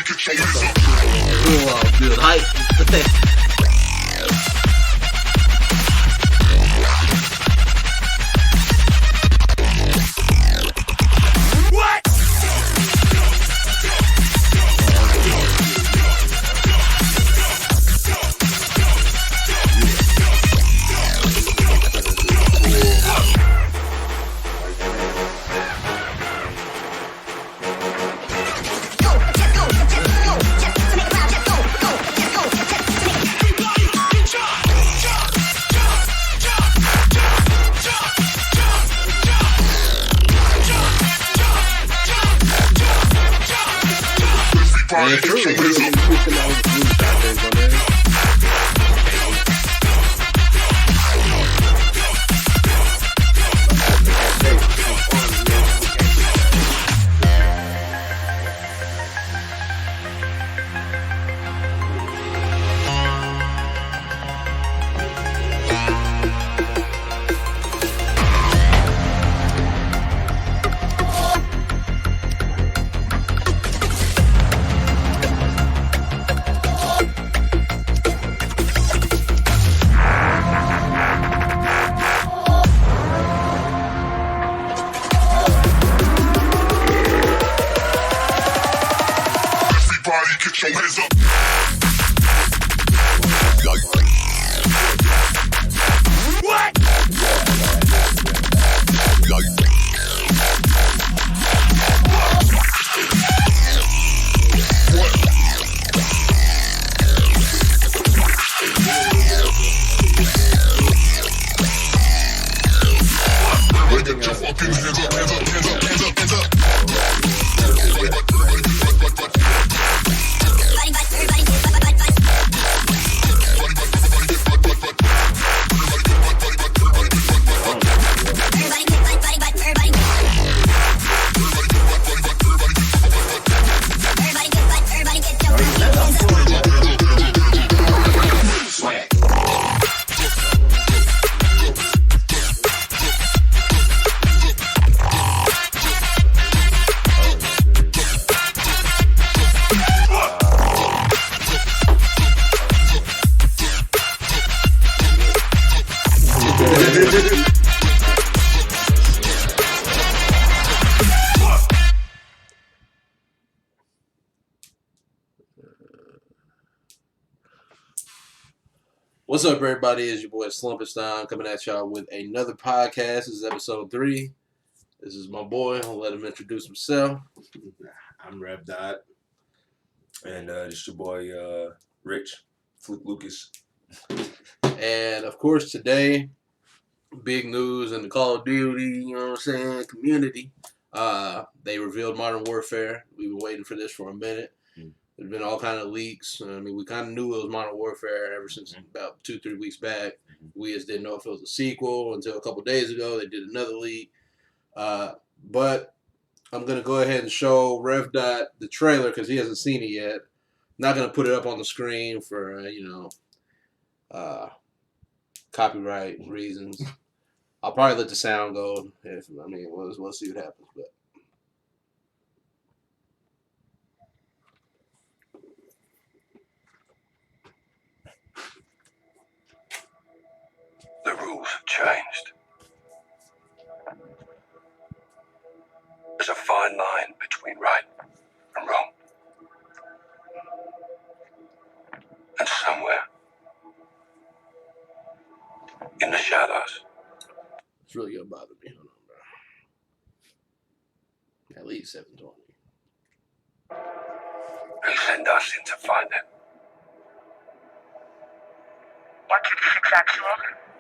Good hype. Get your hands up. What? Get your fucking hands up, hands up, hands up, hands up, hands up. What's up, everybody? It's your boy Slump coming at y'all with another podcast. This is episode 3. This is my boy. I'll let him introduce himself. I'm Rev Dot. And this is your boy Rich Fluke Lucas. And of course, today, big news in the Call of Duty, you know what I'm saying, community. They revealed Modern Warfare. We've been waiting for this for a minute. There's been all kind of leaks. I mean, we kind of knew it was Modern Warfare ever since about 2-3 weeks back. We just didn't know if it was a sequel until a couple days ago. They did another leak. But I'm going to go ahead and show Rev Dot the trailer because he hasn't seen it yet. I'm not going to put it up on the screen for, copyright reasons. I'll probably let the sound go. We'll see what happens. But the rules have changed. There's a fine line between right and wrong. And somewhere in the shadows, it's really going to bother me. Hold on, bro. At least 720. they send us in to find it. 126 actual.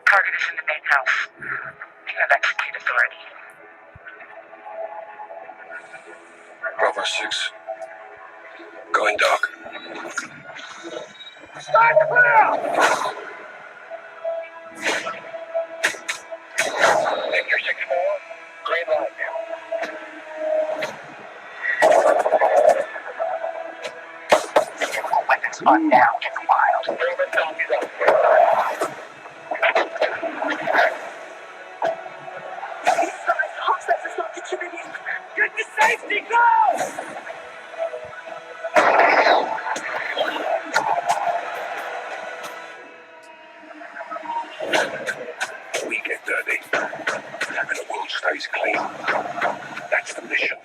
Target is in the main house. You have execute authority. Rover 6. Going dark. Start clear! Take your 6-4. Green light now. Weapons are now in the wild. Get to safety, go! now he's clean. That's the mission.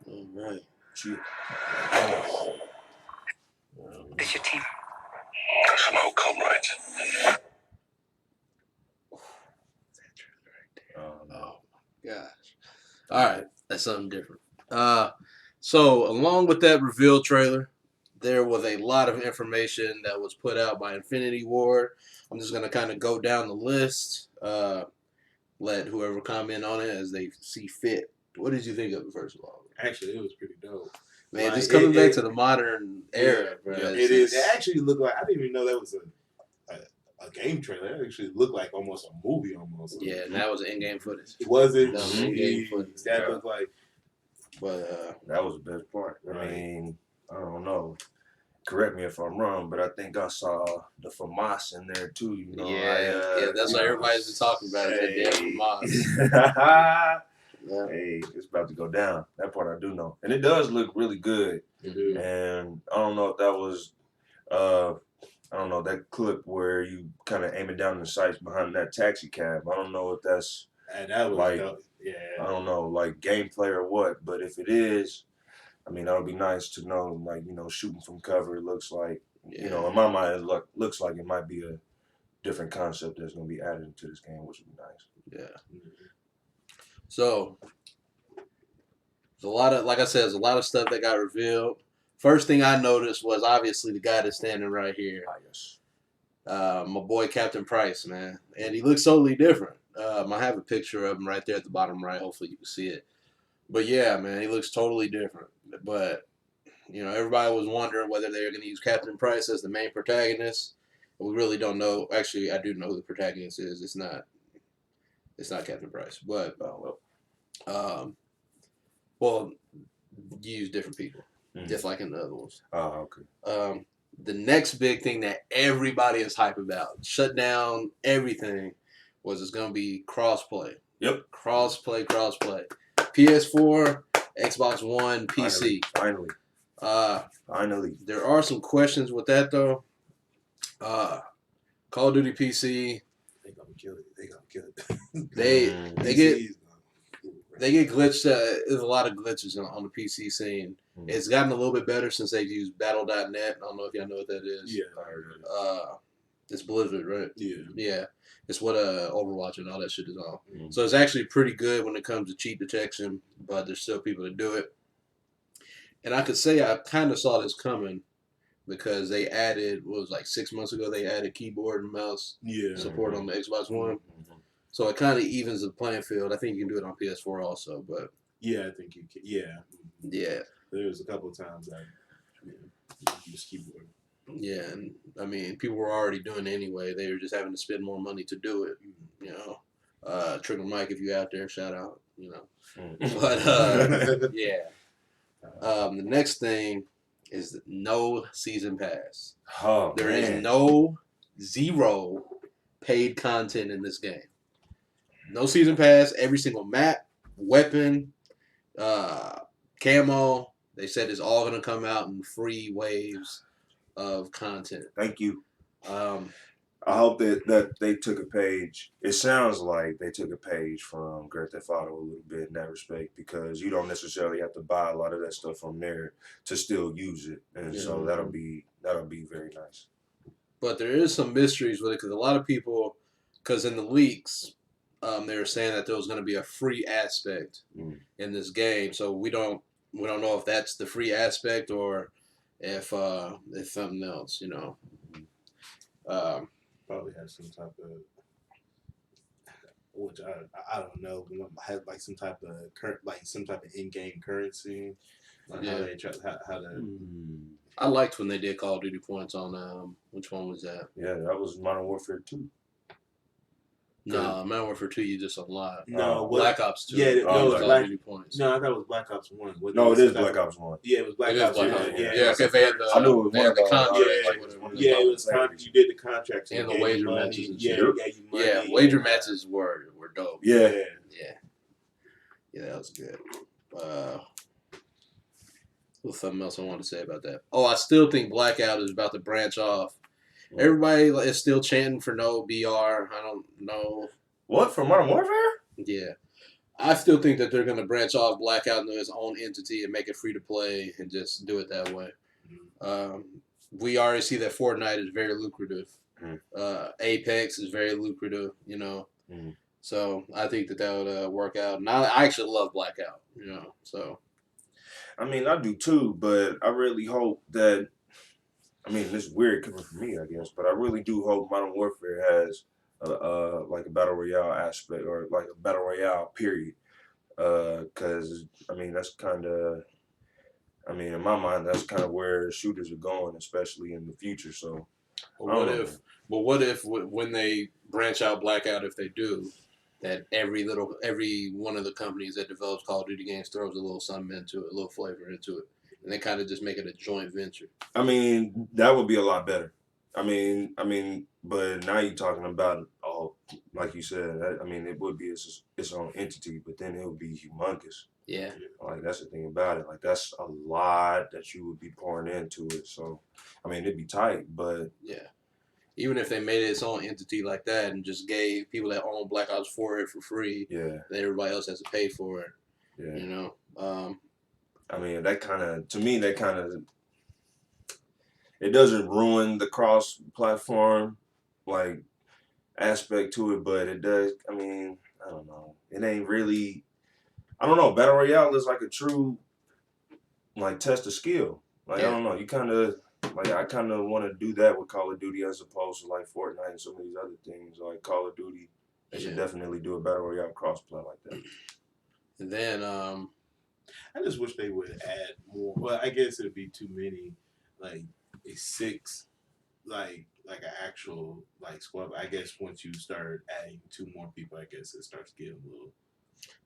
All right. Shit. This your team. Somehow comrades. Oh my gosh. All right, that's something different. So along with that reveal trailer, there was a lot of information that was put out by Infinity Ward. I'm just gonna kind of go down the list. Let whoever comment on it as they see fit. What did you think of it, first of all? Actually, it was pretty dope. Man, Like, just coming back to the modern era, bro. Yeah, It's it is. just- It actually looked like, I didn't even know that was a game trailer. It actually looked like almost a movie almost. Yeah, and that was in-game footage. It wasn't. That was in-game footage. That looked like. But That was the best part. I mean, I don't know. Correct me if I'm wrong, but I think I saw the FAMAS in there too. You know, yeah, that's what everybody's been talking about. Is that damn FAMAS. Yeah. Hey, it's about to go down. That part I do know, and it does look really good. Mhm. And I don't know if that was, I don't know, that clip where you kind of aiming down the sights behind that taxi cab. I don't know if that's And that was like, dope. I Yeah. don't know, like gameplay or what. But if it is, I mean, that would be nice to know, like, you know, shooting from cover, it looks like, you know, in my mind, it looks like it might be a different concept that's going to be added into this game, which would be nice. Yeah. So, there's a lot of, like I said, there's a lot of stuff that got revealed. First thing I noticed was obviously the guy that's standing right here. Ah, yes. My boy Captain Price, man. And he looks totally different. I have a picture of him right there at the bottom right. Hopefully you can see it. But yeah, man, he looks totally different. But, you know, everybody was wondering whether they were going to use Captain Price as the main protagonist. We really don't know. Actually, I do know who the protagonist is. It's not Captain Price. But, well, you use different people, just like in the other ones. Oh, okay. The next big thing that everybody is hype about, shut down everything, was it's going to be crossplay. Yep. Crossplay. PS4, Xbox One, PC. Finally. There are some questions with that, though. Call of Duty PC, They gonna kill it. they get glitched. There's a lot of glitches on the PC scene. It's gotten a little bit better since they've used Battle.net. I don't know if y'all know what that is. Yeah. I heard it. It's Blizzard, right? Yeah. Yeah. It's what Overwatch and all that shit is on. Mhm. So it's actually pretty good when it comes to cheat detection, but there's still people that do it. And I could say I kind of saw this coming because they added, what was it, like 6 months ago, they added keyboard and mouse support on the Xbox One. Mhm. So it kind of evens the playing field. I think you can do it on PS4 also, but Yeah, I think you can. Yeah. yeah. There was a couple of times I used keyboard. Yeah, and I mean, people were already doing it anyway. They were just having to spend more money to do it. You know, Trigger Mike, if you out there, shout out. You know, Mhm. but yeah. The next thing is no season pass. Oh, There is man. zero paid content in this game. No season pass. Every single map, weapon, camo. They said it's all gonna come out in free waves of content. Thank you. Um, I hope that they took a page. It sounds like they took a page from Grand Theft Auto a little bit in that respect, because you don't necessarily have to buy a lot of that stuff from there to still use it, and so Yeah. that'll be very nice. But there is some mysteries with it because a lot of people, because in the leaks, they were saying that there was going to be a free aspect in this game. So we don't know if that's the free aspect or if it's something else. You know. Probably have some type of, which I don't know, have like some type of in-game currency. Like Yeah. how they try how to. I liked when they did Call of Duty points on which one was that? Yeah, that was Modern Warfare 2. No, Modern Warfare 2 you just unlocked. No, Black Ops 2. Yeah, was no, it was Call Black. of Duty points. No, I thought it was Black Ops 1. No, it is Black Ops 1. Yeah, it was Black It is Ops Black 1. Ops 1. Yeah, Yeah, because they had the, I knew it was they one had of the those, contracts. like, or whatever. one of Yeah, those it was you did the contracts And the gave wager you money. matches and Yeah, shit. yeah, you money. Yeah, wager matches were dope. Yeah. Yeah, that was good. What's something else I want to say about that? Oh, I still think Blackout is about to branch off. Everybody is still chanting for no BR. I don't know. What, for Modern Warfare? Yeah. I still think that they're going to branch off Blackout into its own entity and make it free to play and just do it that way. We already see that Fortnite is very lucrative. Apex is very lucrative, you know. So I think that would work out. And I actually love Blackout, you know. So. I mean, I do too, but I really hope that. I mean, this is weird coming from me, I guess, but I really do hope Modern Warfare has like a battle royale aspect or like a battle royale period. Because I mean, that's kind of. I mean, in my mind, that's kind of where shooters are going, especially in the future. So, what if when they branch out Blackout, if they do, that every one of the companies that develops Call of Duty games throws a little something into it, a little flavor into it, and they kind of just make it a joint venture. I mean, that would be a lot better. I mean, but now you're talking about like you said. I mean, it would be its own entity, but then it would be humongous. Yeah. Like that's the thing about it. Like that's a lot that you would be pouring into it. So, I mean, it'd be tight, but yeah. Even if they made it its own entity like that and just gave people that own Black Ops 4 it for free, then everybody else has to pay for it. Yeah. You know. I mean, that kind of it doesn't ruin the cross-platform like aspect to it, but it does. I mean, I don't know. It ain't really. I don't know. Battle Royale is like a true like test of skill. Like I don't know. You kind of. Like I kind of want to do that with Call of Duty as opposed to like Fortnite and some of these other things. Like Call of Duty, they should definitely do a battle royale crossplay like that. And then I just wish they would add more. Well, I guess it'd be too many. Like a 6, like an actual like squad. I guess once you start adding 2 more people, I guess it starts getting a little.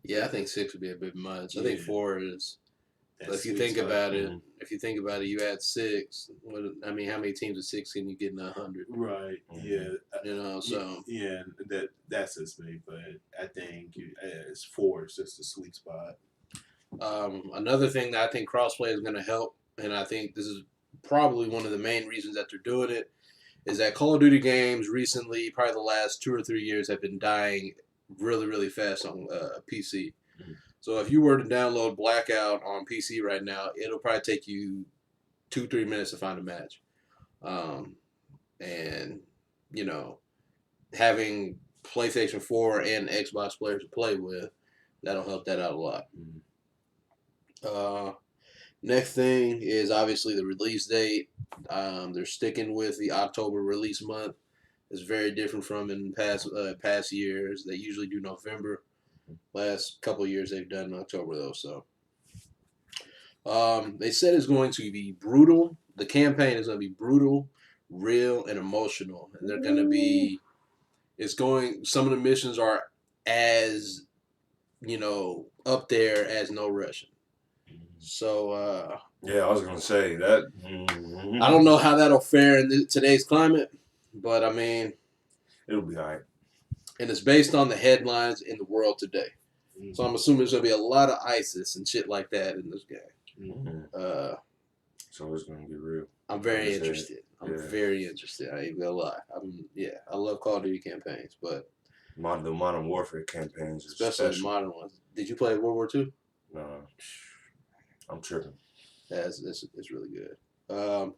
Yeah, I think 6 would be a bit much. I think 4 is. But if you think about it, you add 6. I mean, how many teams of 6 can you get in 100? Right. Yeah. You know, so yeah, that's just me. But I think it's 4 is just a sweet spot. Another thing that I think crossplay is going to help, and I think this is probably one of the main reasons that they're doing it, is that Call of Duty games recently, probably the last 2 or 3 years, have been dying really, really fast on PC. So if you were to download Blackout on PC right now, it'll probably take you 2-3 minutes to find a match. And, you know, having PlayStation 4 and Xbox players to play with, that'll help that out a lot. Next thing is obviously the release date. They're sticking with the October release month. It's very different from in past years. They usually do November. Last couple of years they've done October though. So they said it's going to be brutal. The campaign is going to be brutal, real, and emotional. And they're going to be. Some of the missions are as, you know, up there as No Russian. So yeah, I was gonna say that. I don't know how that'll fare in today's climate, but I mean, it'll be alright. And it's based on the headlines in the world today. So I'm assuming there's gonna be a lot of ISIS and shit like that in this game. So it's gonna be real. I'm very interested. I'm very interested. I ain't gonna lie. I love Call of Duty campaigns, but the Modern Warfare campaigns, especially the modern ones. Did you play World War II? No, I'm tripping. Yeah, it's really good.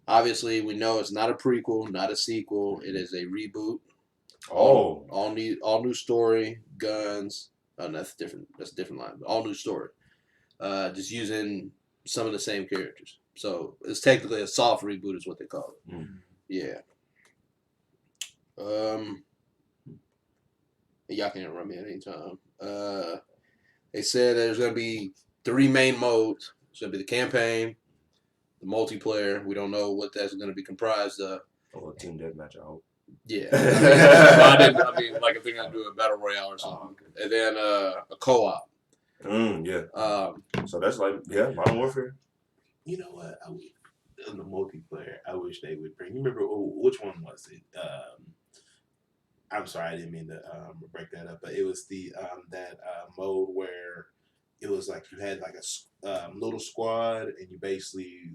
Obviously, we know it's not a prequel, not a sequel. It is a reboot. All new story, guns. Oh, that's different. That's a different line. But all new story. Just using some of the same characters. So it's technically a soft reboot, is what they call it. Yeah. Y'all can interrupt me at any time. They said there's gonna be 3 main modes. It's gonna be the campaign, the multiplayer. We don't know what that's gonna be comprised of. Oh, team deathmatch, I hope. Yeah. I mean, like if they're gonna do a battle royale or something, and then a co-op. Yeah. So that's like Modern Warfare. You know what? In the multiplayer, I wish they would bring. You remember which one was it? I'm sorry, I didn't mean to break that up, but it was the that mode where it was like you had like a little squad, and you basically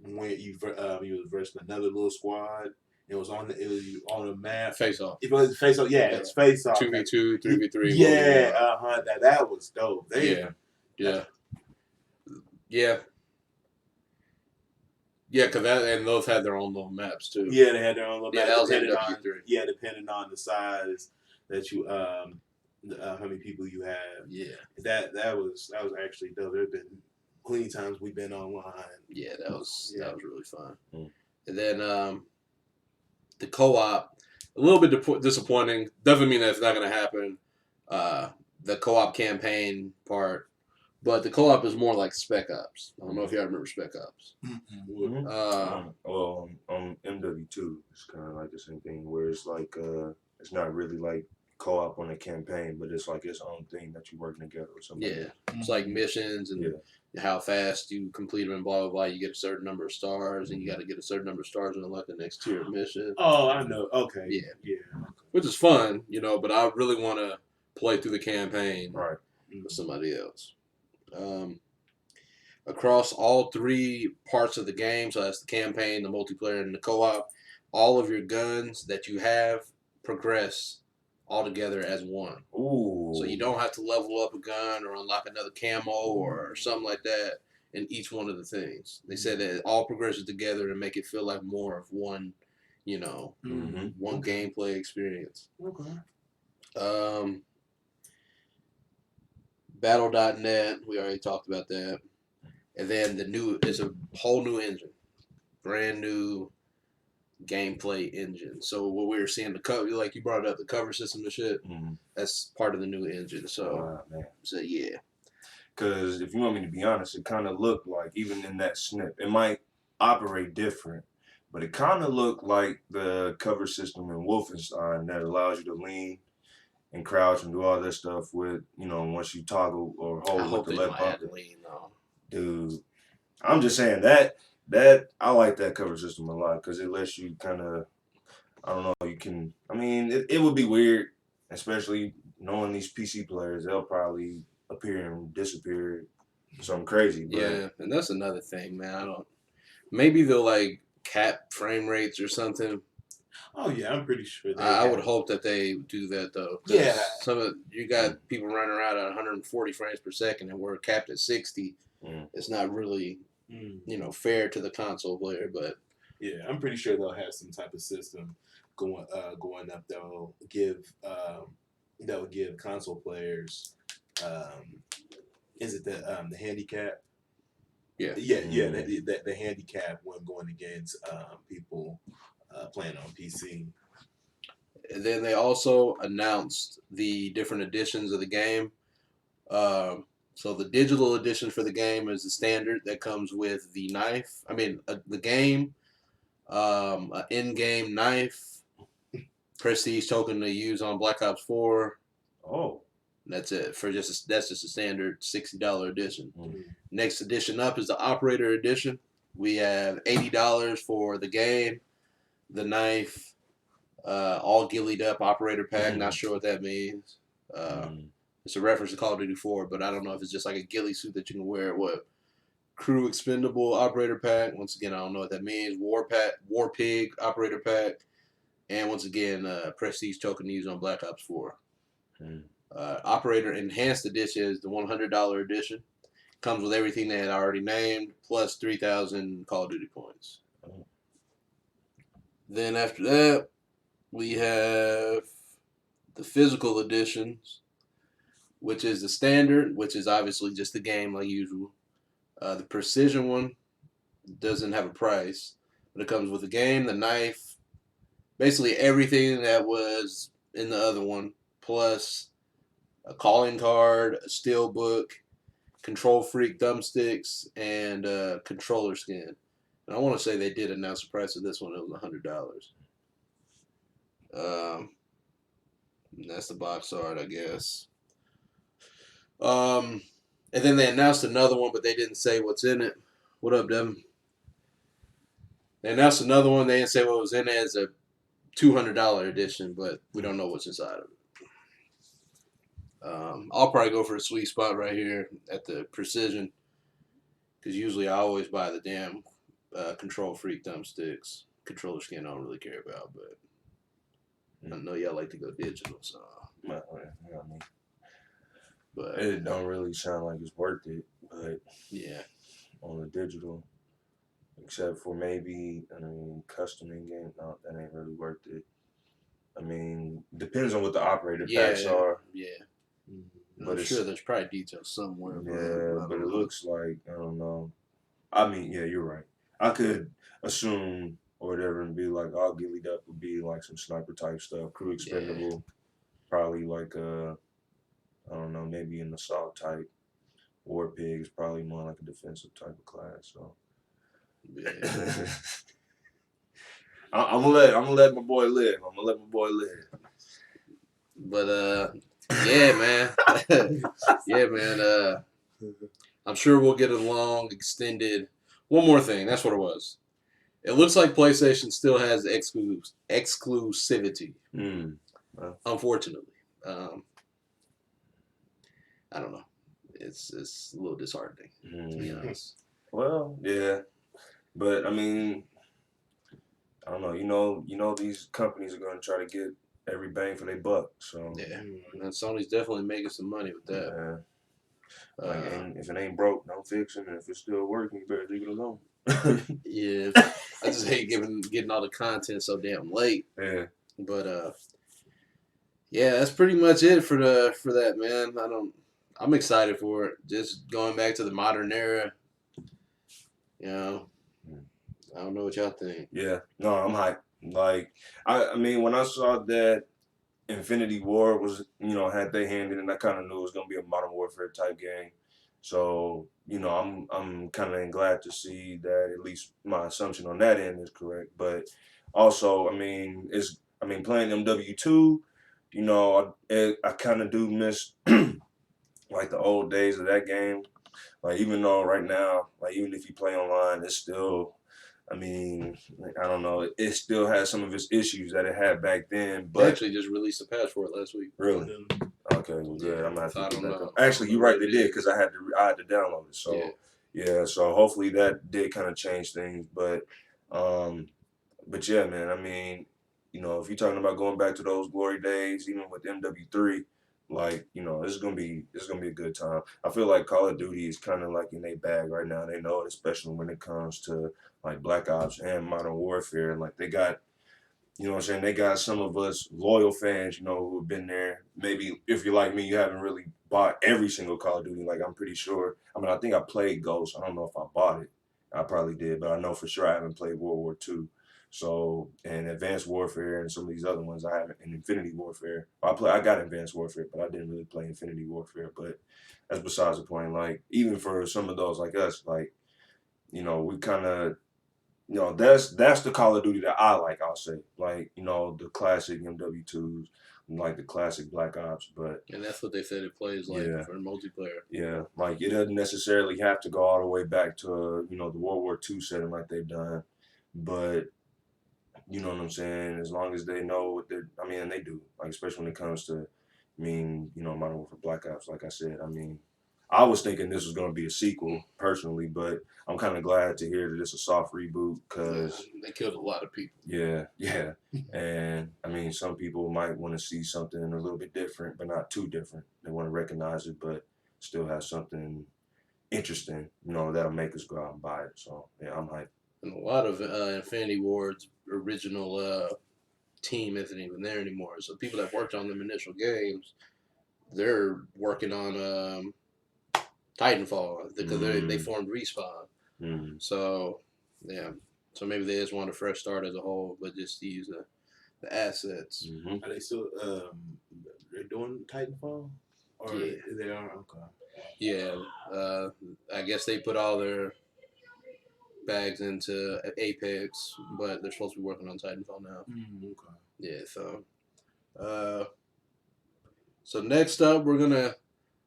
went you was versus another little squad. It was on the map. Face off. It was face off. Yeah, it's face off. 2v2, 3v3. Yeah, that was dope. Yeah. Because those had their own little maps too. Yeah, they had their own little map. That was Depending on the size that you how many people you have. Yeah. That was actually dope. There have been plenty of times we've been online. Yeah, that was really fun. Mm. And then the co-op, a little bit disappointing. Doesn't mean that it's not going to happen. The co-op campaign part, but the co-op is more like Spec Ops. I don't know if y'all remember Spec Ops. Mm-hmm. On MW2, it's kind of like the same thing where it's like it's not really like co-op on a campaign, but it's like its own thing that you're working together or something. Yeah, it's like missions and how fast you complete them and blah blah blah. You get a certain number of stars, and you got to get a certain number of stars to unlock the next tier of mission. Oh, I know. Okay. Yeah. Which is fun, but I really want to play through the campaign with somebody else. Across all three parts of the game, so that's the campaign, the multiplayer, and the co-op, all of your guns that you have progress all together as one. Ooh. So you don't have to level up a gun or unlock another camo or something like that in each one of the things. They said that it all progresses together to make it feel like more of one, one gameplay experience. Okay. Battle.net, we already talked about that. And then it's a whole new engine. Brand new gameplay engine. So what we were seeing, the cover, like you brought up, the cover system and shit, that's part of the new engine. So, yeah. Because if you want me to be honest, it kind of looked like, even in that snip, it might operate different, but it kind of looked like the cover system in Wolfenstein that allows you to lean and crouch and do all that stuff with, once you toggle or hold with the left bumper. Dude, I'm just saying that I like that cover system a lot because it lets you kind of, I don't know, it would be weird, especially knowing these PC players, they'll probably appear and disappear, something crazy. But yeah, and that's another thing, man. Maybe they'll like cap frame rates or something. Oh yeah, I'm pretty sure. I would hope that they do that though. Yeah. You got people running around at 140 frames per second, and we're capped at 60. It's not really, fair to the console player, but yeah, I'm pretty sure they'll have some type of system going up that'll give console players. Is it the handicap? Yeah. The handicap when going against people playing on PC. And then they also announced the different editions of the game. So the digital edition for the game is the standard that comes with the knife. The game, an in-game knife, prestige token to use on Black Ops 4. Oh. That's it. That's just a standard $60 edition. Next edition up is the Operator Edition. We have $80 for the game, the knife, all gillied up Operator Pack. Not sure what that means. It's a reference to Call of Duty 4, but I don't know if it's just like a ghillie suit that you can wear. What? Crew Expendable Operator Pack. Once again, I don't know what that means. War Pig Operator Pack. And once again, Prestige token to use on Black Ops 4. Operator Enhanced Edition is the $100 edition. Comes with everything they had already named, plus 3,000 Call of Duty points. Then after that, we have the physical editions, which is the standard, which is obviously just the game like usual. The precision one doesn't have a price, but it comes with the game, the knife, basically everything that was in the other one, plus a calling card, a steel book, Control Freak thumbsticks, and a controller skin. And I want to say they did announce the price of this one. It was $100. And that's the box art, I guess. And then they announced another one, but they didn't say what's in it. What up, Devin? They announced another one. They didn't say what was in it as a $200 edition, but we don't know what's inside of it. I'll probably go for a sweet spot right here at the Precision, because usually I always buy the damn Control Freak thumbsticks. Controller skin I don't really care about, but I know y'all like to go digital, so. I mean, But it don't really sound like it's worth it, but yeah, on the digital, except for maybe custom in game, no, that ain't really worth it. I mean, depends on what the operator packs are. Yeah. But I'm it's sure there's probably details somewhere. but it know. looks like I don't know. I mean, yeah, you're right. I could assume or whatever and be like, all gillied up would be like some sniper type stuff, crew expendable, probably like I don't know, maybe an assault type. War Pig's probably more like a defensive type of class. So Yeah. I'm gonna let my boy live. But yeah, man. Yeah, man. I'm sure we'll get a long, extended. One more thing. That's what it was. It looks like PlayStation still has exclusivity. Unfortunately, I don't know. It's a little disheartening, to be honest. Well, yeah, but I mean, I don't know. You know, these companies are gonna try to get every bang for their buck. So Yeah, and Sony's definitely making some money with that. Like, if it ain't broke, don't fix it. And if it's still working, you better leave it alone. Yeah, I just hate getting all the content so damn late. Yeah. But yeah, that's pretty much it for that, man. I'm excited for it. Just going back to the modern era. You know, I don't know what y'all think. Yeah, no, I'm hyped. Like, I mean, when I saw that Infinity War was, had their hand in it, I kind of knew it was gonna be a Modern Warfare type game. So, I'm kind of glad to see that at least my assumption on that end is correct. But also, playing MW2, I kind of do miss like the old days of that game. Like, even though right now, like, even if you play online, it's still, I don't know, it still has some of its issues that it had back then. They But actually just released a patch for it last week. really, okay, well, good. I'm gonna have to get back up. Actually, you're right, they did, because I had to download it. So yeah, so hopefully that did kind of change things. But yeah, man. If you're talking about going back to those glory days, even with MW3, like, it's gonna be a good time. I feel like Call of Duty is kind of like in their bag right now. They know it, especially when it comes to like Black Ops and Modern Warfare. Like, they got, what I'm saying, they got some of us loyal fans, who have been there. Maybe if you're like me, you haven't really bought every single Call of Duty. Like, I'm pretty sure. I think I played Ghost. I don't know if I bought it. I probably did, but I know for sure I haven't played World War II. So, and Advanced Warfare and some of these other ones I haven't. And Infinity Warfare, I got Advanced Warfare, but I didn't really play Infinity Warfare. But that's besides the point. Like, even for some of those like us, like, we kind of, that's the Call of Duty that I like. I'll say, like, the classic MW2s, like the classic Black Ops. And that's what they said it plays like for multiplayer. Yeah, like, it doesn't necessarily have to go all the way back to the World War II setting like they've done, but you know what I'm saying? As long as they know what and they do. Like, especially when it comes to, Modern Warfare Black Ops, like I said. I was thinking this was going to be a sequel, personally, but I'm kind of glad to hear that it's a soft reboot, because they killed a lot of people. Yeah. And, some people might want to see something a little bit different, but not too different. They want to recognize it, but still have something interesting, that'll make us go out and buy it. So, yeah, I'm hyped. And a lot of Infinity Ward's original team isn't even there anymore. So people that worked on them initial games, they're working on Titanfall, because they formed Respawn. So yeah, so maybe they just want a fresh start as a whole, but just to use the assets. Are they still they're doing Titanfall? Or they are? Okay. Yeah, I guess they put all their bags into Apex, but they're supposed to be working on Titanfall now. Okay. Yeah, so next up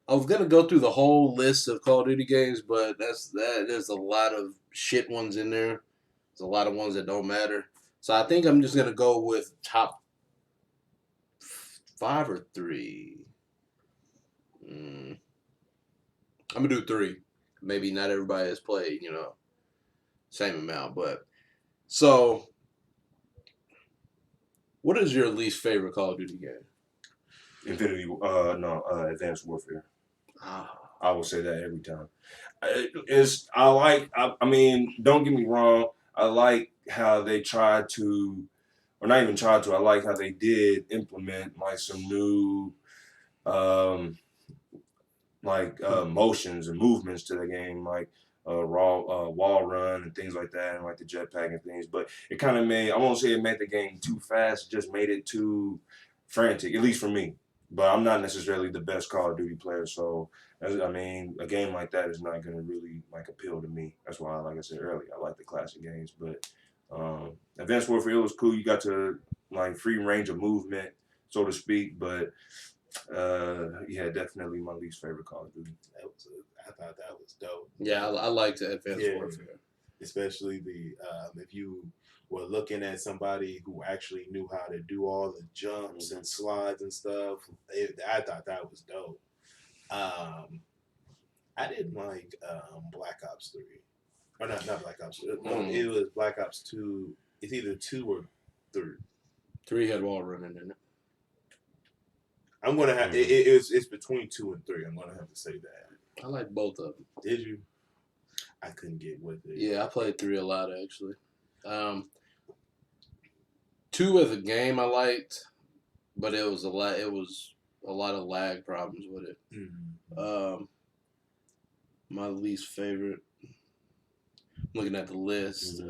I was gonna go through the whole list of Call of Duty games, but there's a lot of shit ones in there. There's a lot of ones that don't matter. So I think I'm just gonna go with top 5 or 3. I'm gonna do 3. Maybe not everybody has played, same amount, but so. What is your least favorite Call of Duty game? Advanced Warfare. Ah, I will say that every time. I mean, don't get me wrong. I like how they tried to, or not even tried to. I like how they did implement like some new, um, motions and movements to the game, like raw wall run and things like that, and like the jetpack and things. But it kind of made, I won't say it made the game too fast, it just made it too frantic, at least for me. But I'm not necessarily the best Call of Duty player, so I mean, a game like that is not going to really like appeal to me. That's why, like I said earlier, I like the classic games. But Advanced Warfare, it was cool. You got to like free range of movement, so to speak. But yeah, definitely my least favorite Call of Duty. I thought that was dope. yeah, I like the Advanced Warfare. Especially if you were looking at somebody who actually knew how to do all the jumps and slides and stuff. I thought that was dope. I didn't like Black Ops 3. Or not Black Ops 3. No, it was Black Ops 2. It's either 2 or 3. 3 had wall running in it. I'm gonna have it's between 2 and 3. I'm gonna have to say that. I like both of them. Did you? I couldn't get with it. Yeah, I played 3 a lot actually. 2 as a game I liked, but it was a lot. It was a lot of lag problems with it. Mm-hmm. My least favorite. Looking at the list,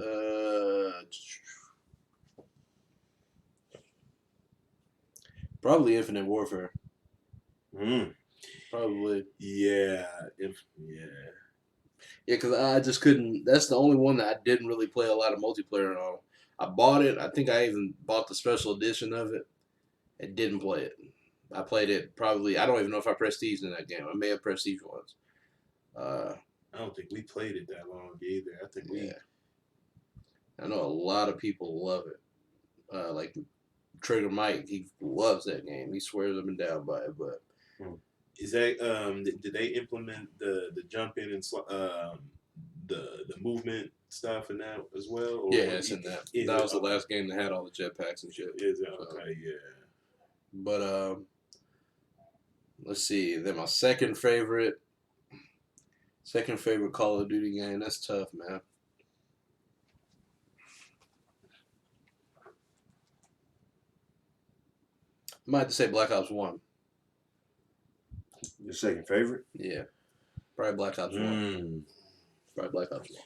probably Infinite Warfare. Probably. Yeah. Yeah, because I just couldn't. That's the only one that I didn't really play a lot of multiplayer on. I bought it. I think I even bought the special edition of it and didn't play it. I played it probably. I don't even know if I prestiged in that game. I may have prestiged once. I don't think we played it that long either. I think we. I know a lot of people love it. Like Trigger Mike, he loves that game. He swears up and down by it. But is that did they implement the jumping and the movement stuff in that as well? Or yeah, it's in that. That was the last game that had all the jetpacks and shit. Is it okay? Yeah. But let's see. Then my second favorite Call of Duty game. That's tough, man. I might have to say Black Ops 1. Your second favorite? Yeah. Probably Black Ops 1. Probably Black Ops 1.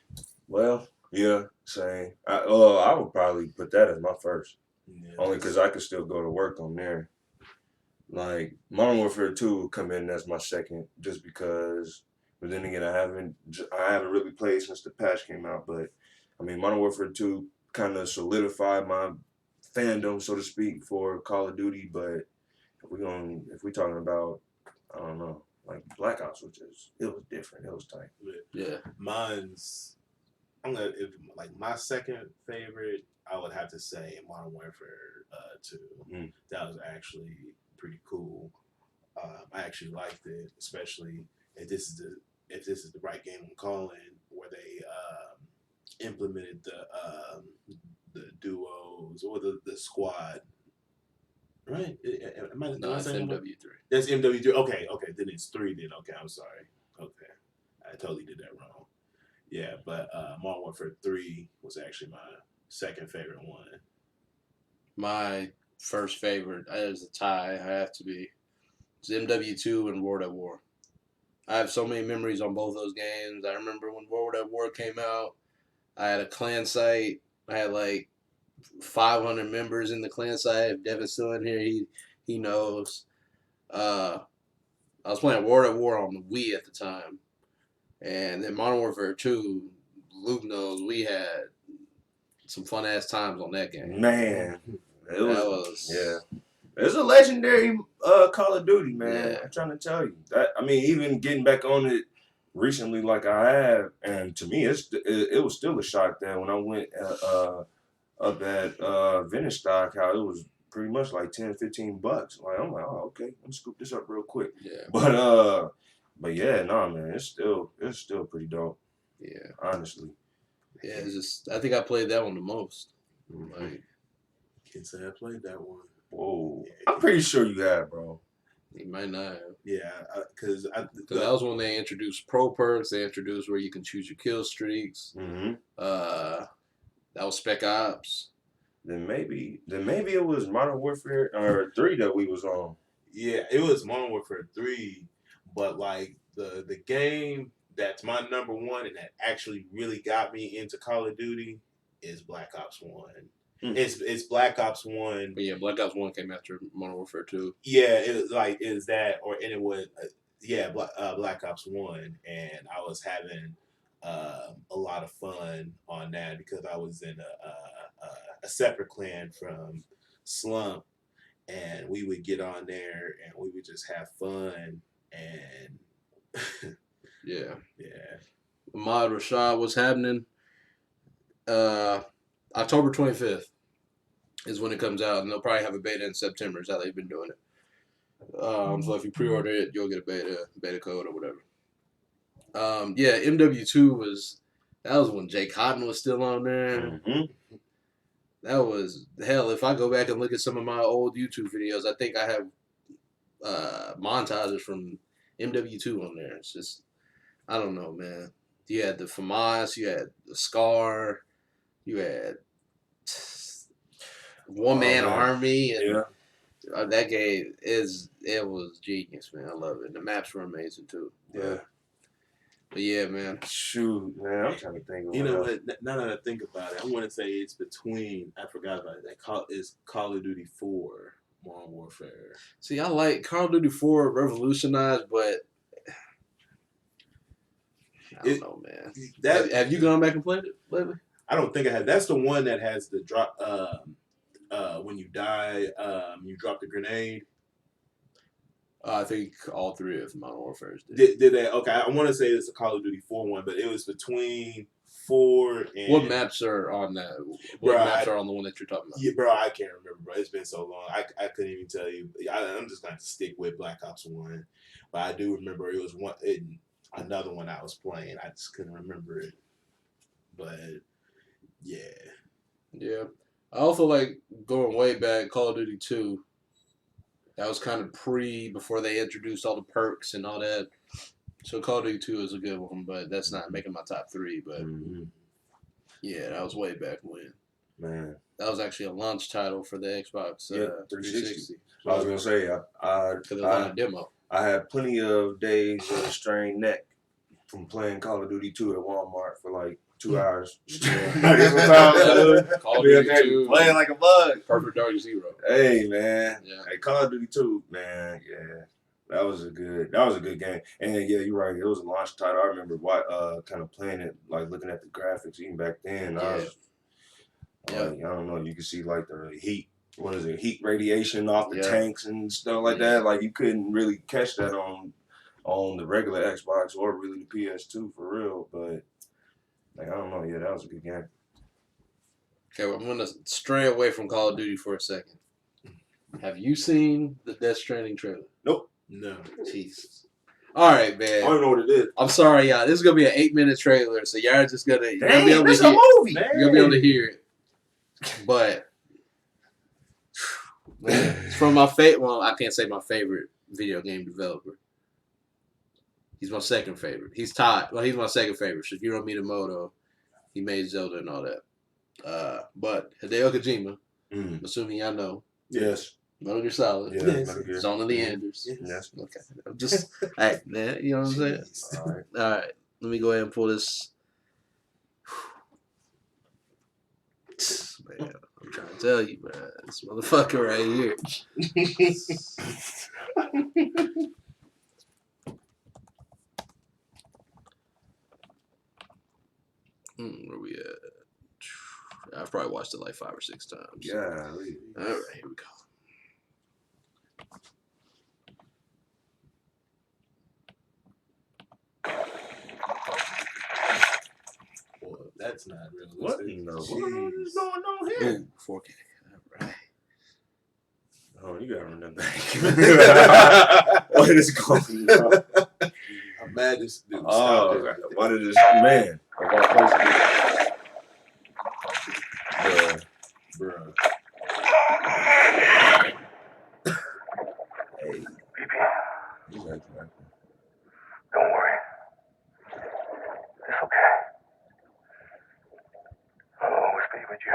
Well, yeah, same. I would probably put that as my first. Yeah. Only because I could still go to work on there. Like, Modern Warfare 2 would come in as my second just because, but then again, I haven't really played since the patch came out. But, I mean, Modern Warfare 2 kind of solidified my fandom, so to speak, for Call of Duty. But if we're talking about, I don't know, like Black Ops, it was different. It was tight. Yeah. Mine's, my second favorite, I would have to say Modern Warfare 2. That was actually pretty cool. I actually liked it, especially if this is the right game I'm calling, where they implemented the duos or the squad. Right? No, that's MW3. That's MW3. Okay. Then it's 3. Then okay, I'm sorry. Okay, I totally did that wrong. Yeah, but Modern Warfare 3 was actually my second favorite one. My first favorite is a tie. I have to be. It's MW2 and World at War. I have so many memories on both those games. I remember when World at War came out. I had a clan site. I had like 500 members in the clan site. If Devin's still in here, he knows. I was playing World at War on the Wii at the time. And then Modern Warfare 2, Luke knows we had some fun ass times on that game. Man, it was It's a legendary Call of Duty, man. Yeah. I'm trying to tell you that. I mean, even getting back on it recently, like I have, and to me, it was still a shock that when I went up at Vintage Stock, how it was pretty much like $10-15. Like I'm like, oh okay, let me scoop this up real quick. Yeah. But yeah, nah, man, it's still pretty dope. Yeah. Honestly. Yeah, it's just I think I played that one the most. Mm-hmm. Like, Can't say I played that one. Whoa, I'm pretty sure you have, bro. you might not have. Yeah, because that was when they introduced pro perks. They introduced where you can choose your kill streaks. Mm-hmm. That was Spec Ops. Then maybe it was Modern Warfare 3 that we was on. Yeah, it was Modern Warfare 3, but like the game that's my number one and that actually really got me into Call of Duty is Black Ops 1. It's Black Ops 1. But yeah, Black Ops 1 came after Modern Warfare 2. Yeah, it was Black Ops 1, and I was having a lot of fun on that because I was in a separate clan from Slump, and we would get on there and we would just have fun and yeah. Yeah. Ahmad Rashad, what's happening? October 25th is when it comes out, and they'll probably have a beta in September. Is how they've been doing it. So if you pre-order it, you'll get a beta code or whatever. Yeah, MW2 was when Jake Cotton was still on there. Mm-hmm. That was hell. If I go back and look at some of my old YouTube videos, I think I have montages from MW2 on there. It's just, I don't know, man. You had the FAMAS, you had the Scar, you had One Man Army, and that game it was genius, man. I love it. The maps were amazing too. Yeah. But yeah, man. Shoot, man, I'm trying to think. You know what? Now that I think about it, I want to say it's between. I forgot about it. It's Call of Duty 4, Modern Warfare. See, I like Call of Duty 4 revolutionized, but I don't know, man. Have you gone back and played it lately? I don't think I have. That's the one that has the drop. When you die, you drop the grenade. I think all three of Modern Warfare did. Did they? Okay, I want to say it's a Call of Duty 4 one, but it was between 4 and. What maps are on that? Maps are on the one that you're talking about? Yeah, bro, I can't remember, bro. It's been so long. I couldn't even tell you. I'm just going to stick with Black Ops 1. But I do remember it was another one I was playing. I just couldn't remember it. But, yeah. Yeah. I also like going way back, Call of Duty 2. That was kind of before they introduced all the perks and all that. So Call of Duty 2 is a good one, but that's not making my top 3. But yeah, that was way back when. Man, that was actually a launch title for the Xbox 360. So I was gonna say, because it was on a demo. I had plenty of days of a strained neck from playing Call of Duty 2 at Walmart for like 2 hours. Call of Duty 2, playing like a bug. Perfect Dark Zero. Hey man, yeah. Hey, Call of Duty 2, man, yeah, that was a good game. And yeah, you're right, it was a launch title. I remember kind of playing it, like looking at the graphics even back then. I don't know, you could see like the heat. What is it? Heat radiation off the tanks and stuff like that. Like you couldn't really catch that on the regular Xbox or really the PS2 for real. But like I don't know. Yeah, that was a good game. Okay, well, I'm gonna stray away from Call of Duty for a second. Have you seen the Death Stranding trailer? Nope. No. Jesus. All right, man. I don't know what it is. I'm sorry, y'all. This is gonna be an 8-minute trailer, so y'all just gonna be able to hear. You're gonna be able to hear it. But it's from my favorite. Well, I can't say my favorite video game developer. He's my second favorite. He's tied. Well, he's my second favorite. Shigeru Miyamoto. He made Zelda and all that. But Hideo Kojima. Assuming y'all know. Yes. Metal Gear Solid. Yes. Zone of the Enders. Yes. Okay. Just hey, man. You know what I'm saying? All right. All right. Let me go ahead and pull this. Man, I'm trying to tell you, man. This motherfucker right here. Where we at? I've probably watched it like 5 or 6 times. Yeah. All right, here we go. Well, that's not realistic. What is going on here? Ooh, 4K. All right. Oh, you gotta run that back. What is going on? I'm mad this dude. Oh, Stop it. why did this man of all places? Bruh. Hey, he's acting like Don't worry. It's okay. I'll always be with you.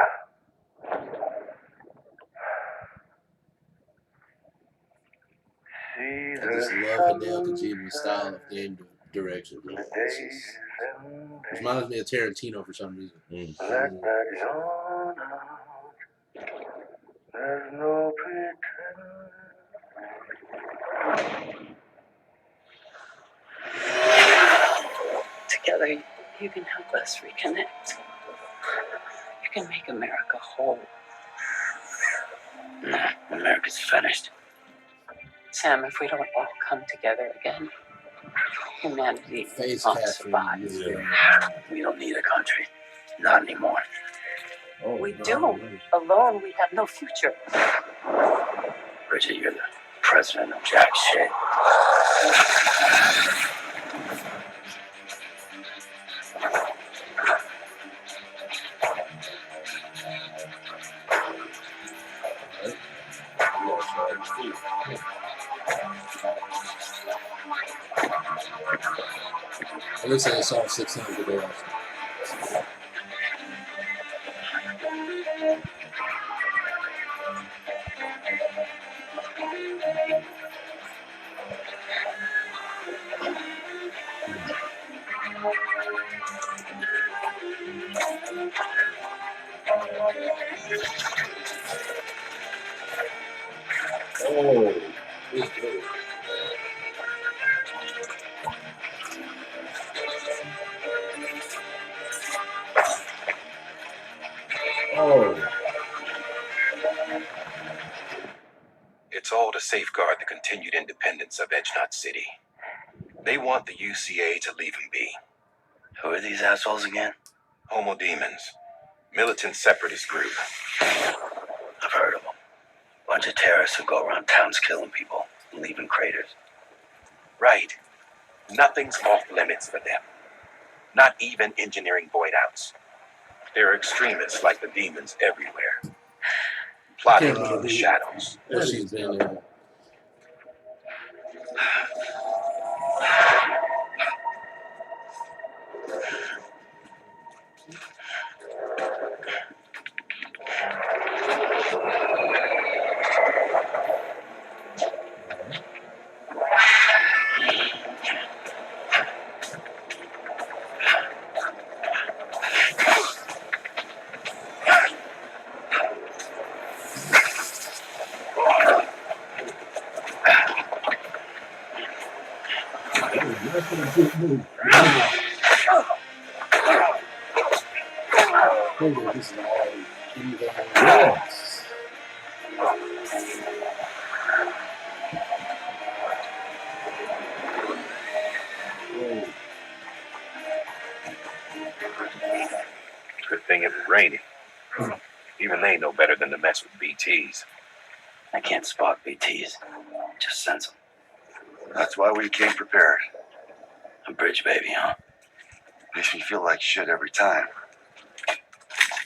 See I just love Hideo Kojima's style of game direction. Man. It reminds me of Tarantino for some reason. Let that yawn out. There's no pretend. Together, you can help us reconnect. You can make America whole. Nah, America's finished. Sam, if we don't all come together again, humanity Face won't cast for survive. this Yeah. game. We don't need a country. Not anymore. oh, We no, do. man. Alone, we have no future. Bridget, you're the president of jack shit. It looks like I saw it 6 times today. Also. Oh, oh, It's all to safeguard the continued independence of Edgenut City. They want the UCA to leave him be. Who are these assholes again? Homo Demons. Militant separatist group. I've heard of them. Bunch of terrorists who go around towns killing people and leaving craters. Right. Nothing's off limits for them. Not even engineering void outs. There are extremists like the demons everywhere. Plotting in the shadows. Where she's been in. This is all in the yes. Good thing it was raining. Even they know better than to mess with BTs. I can't spot BTs. Just sense them. That's why we came prepared. A bridge baby, huh? Makes me feel like shit every time.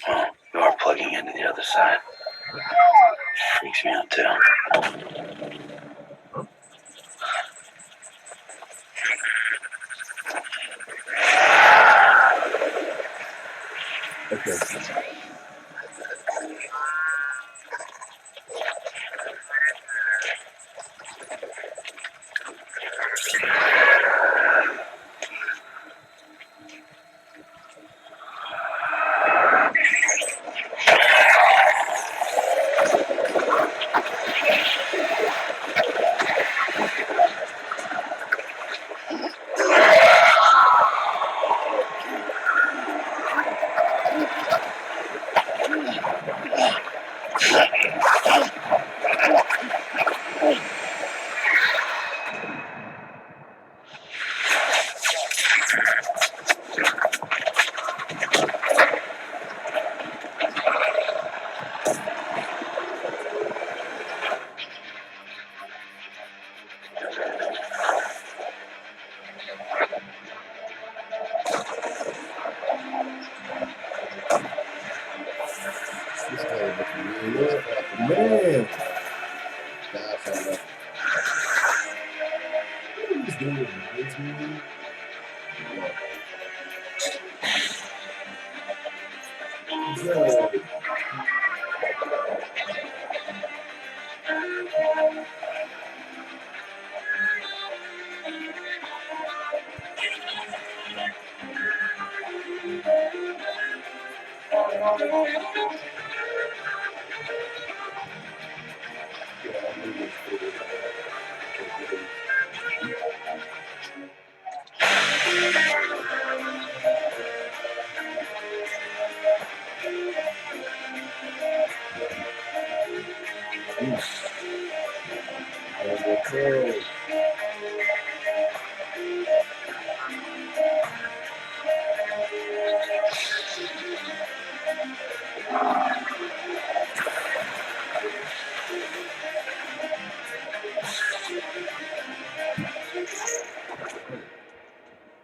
Well, you are plugging into the other side. Freaks me out too. Okay.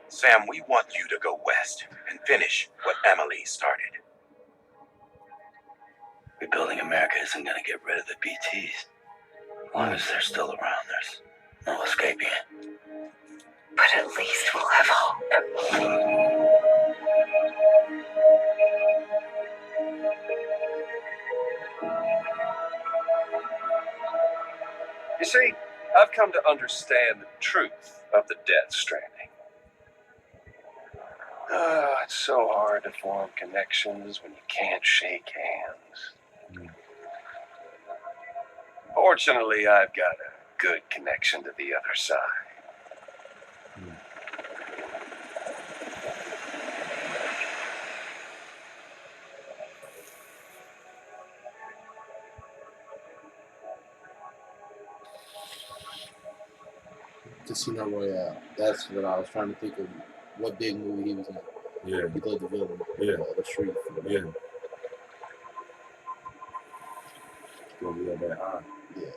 Sam, we want you to go west and finish what Emily started. Rebuilding America isn't going to get rid of the BTs. As long as they're still around, there's no escaping it. But at least we'll have hope. You see, I've come to understand the truth of the Death Stranding. It's so hard to form connections when you can't shake hands. Fortunately, I've got a good connection to the other side. Casino Royale. That's what I was trying to think of. What big movie he was in? Yeah. He played the villain. Yeah. The street. Yeah. Gonna be up that high. Yeah.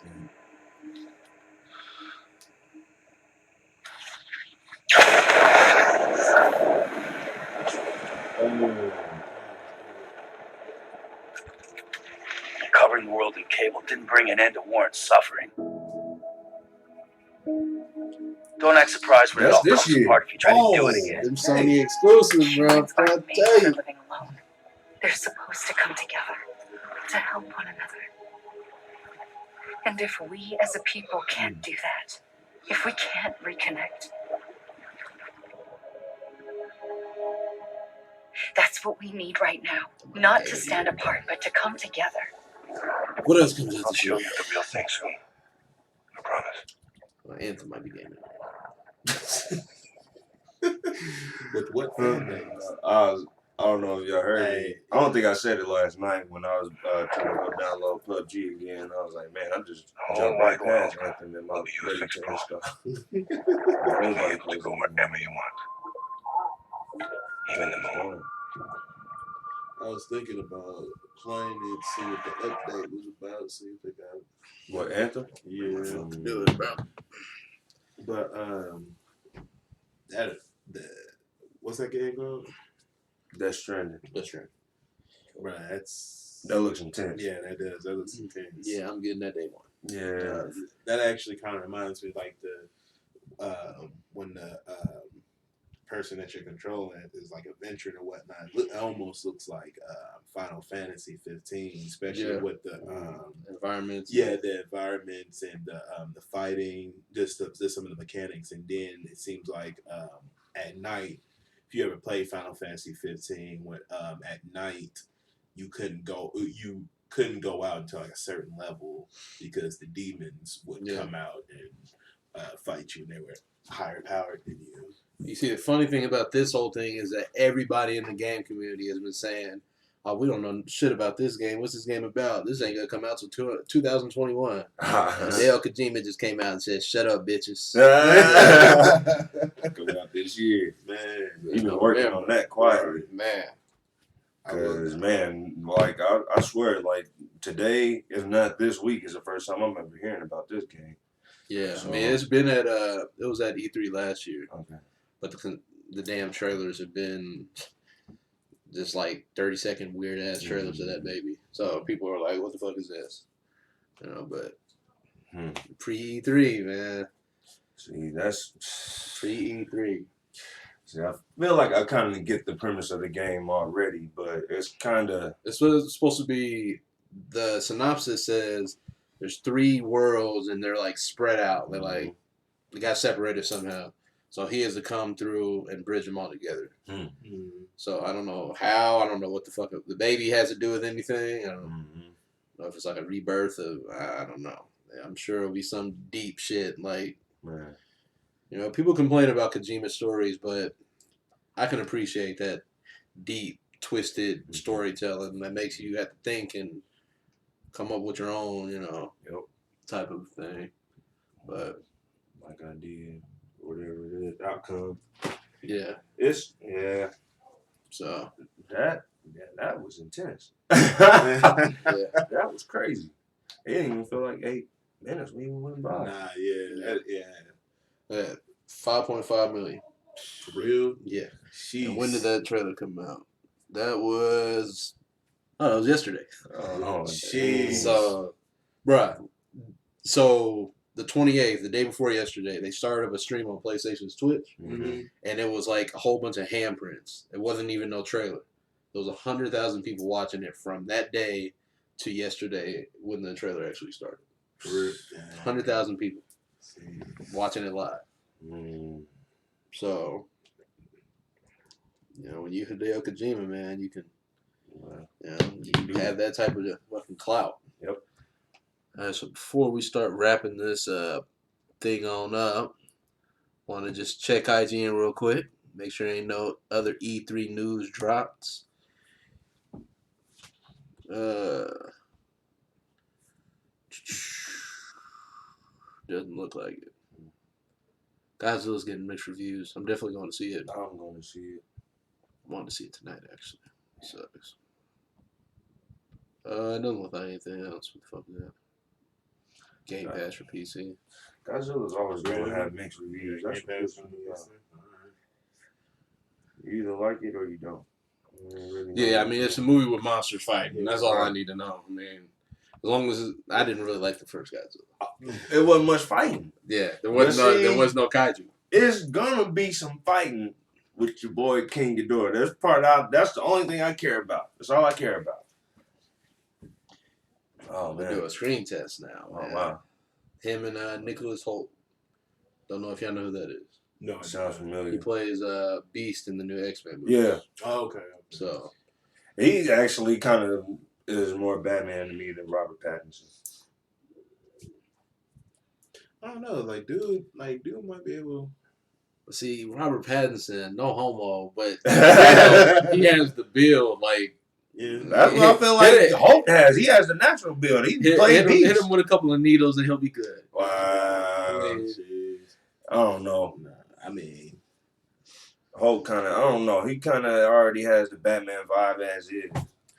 Covering the world in cable didn't bring an end to war and suffering. Don't act surprised when it That's all this comes year. apart if you try to do it again. Them Sony exclusives, bro. I'm Humans trying aren't to made tell for you. living alone. They're supposed to come together to help one another. And if we as a people can't do that, if we can't reconnect, that's what we need right now. Not to stand apart, but to come together. What else comes out I'll this show year? you the real thing soon. I promise. Well, Anthem might be gaming. With what fan base? I don't know if y'all heard me. Hey. I don't think I said it last night when I was trying to go download PUBG again. I was like, man, I'm just jumping right past Anthem and my ready to install. Everybody To go wherever you want. Even the moon. I was thinking about playing it, see what the update was about, see if they got. What, Anthem? Yeah. Do it, bro. But what's that game called? That's Stranded. That's right. Right, that's That looks intense. yeah, that does. That looks intense. Yeah, I'm getting that day one. Yeah. That actually kind of reminds me like the when the person that you're controlling is like a veteran or whatnot. It almost looks like Final Fantasy 15, especially with the environments. Yeah, the environments and the fighting, just some of the mechanics, and then it seems like at night. If you ever play Final Fantasy 15, when at night you couldn't go out until like a certain level because the demons would come out and fight you, and they were higher powered than you. You see, the funny thing about this whole thing is that everybody in the game community has been saying, "Oh, we don't know shit about this game. What's this game about? This ain't gonna come out till 2021." Hideo Kojima just came out and said, "Shut up, bitches." Coming out this year, Man, you've been working on that quietly, man. Cause man, like I swear, like today, if not this week, is the first time I'm ever hearing about this game. Yeah, So, I mean, it's been at it was at E3 last year, okay. but the damn trailers have been just like 30-second weird ass trailers of that baby. So people are like, "What the fuck is this?" You know, but pre E3, man. See, that's pre E3. See, I feel like I kind of get the premise of the game already, but it's kind of. It's what it's supposed to be. The synopsis says there's 3 worlds and they're like spread out. They're like they got separated somehow. So he has to come through and bridge them all together. So I don't know how. I don't know what the fuck the baby has to do with anything. I don't know if it's like a rebirth of. I don't know. I'm sure it'll be some deep shit. Like, Man. you know, people complain about Kojima stories, but I can appreciate that deep, twisted storytelling that makes you have to think and come up with your own, you know, type of thing. But like I did, whatever it is, outcome. Yeah. So that was intense. yeah. That was crazy. It didn't even feel like 8 minutes. We even went by. Nah, yeah. 5.5 million. For real? Yeah. Jeez. And when did that trailer come out? That was it was yesterday. Oh, jeez. So, bruh. So the 28th, the day before yesterday, they started up a stream on PlayStation's Twitch, and it was like a whole bunch of handprints. It wasn't even no trailer. There was 100,000 people watching it from that day to yesterday when the trailer actually started. 100,000 people watching it live. So, you know, when you Hideo Kojima, man, you can, you have that type of fucking clout. Yep. So before we start wrapping this thing on up, want to just check IGN real quick. Make sure ain't no other E3 news drops. Doesn't look like it. Godzilla's getting mixed reviews. I'm definitely going to see it. I'm going to see it. I wanted to see it tonight, actually. Sucks. It doesn't look like anything else. What the fuck is that? Game Pass for PC. Godzilla's always going to have mixed reviews. That's what this You either like it or you don't. Yeah, I mean, it's a movie with monsters fighting. That's all I need to know. I mean, as long as I didn't really like the first Godzilla. It wasn't much fighting. Yeah, there was no kaiju. It's gonna be some fighting with your boy King Ghidorah. That's the only thing I care about. That's all I care about. Oh We man, do a screen test now. Oh Man. wow, Him and Nicholas Hoult. Don't know if y'all know who that is. No, sounds familiar. He plays Beast in the new X-Men movie. Yeah. Oh, okay. So he actually kind of is more Batman to me than Robert Pattinson. I don't know, dude might be able. see, Robert Pattinson, no homo, but he has the build. Like, Yeah, that's what I feel like Holt has. He has the natural build. He played Beast. Hit him with a couple of needles and he'll be good. Wow. I don't know. I mean, Holt kind of, I don't know. He kind of already has the Batman vibe as is.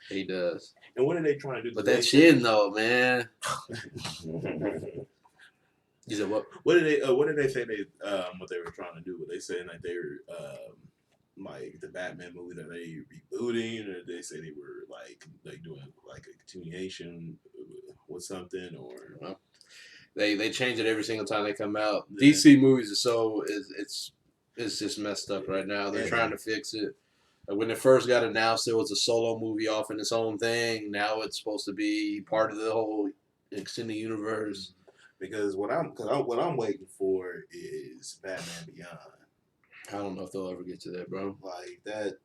He does. And what are they trying to do? But that chin, though, man. You said what? What did they say what they were trying to do? Were they saying like they were like the Batman movie that they rebooting, or they say they were like doing like a continuation with something, or well, they change it every single time they come out. Yeah. DC movies it's just messed up right now. They're trying to fix it. When it first got announced, it was a solo movie off in its own thing. Now it's supposed to be part of the whole extended universe. Because what I'm waiting for is Batman Beyond. I don't know if they'll ever get to that, bro. Like that,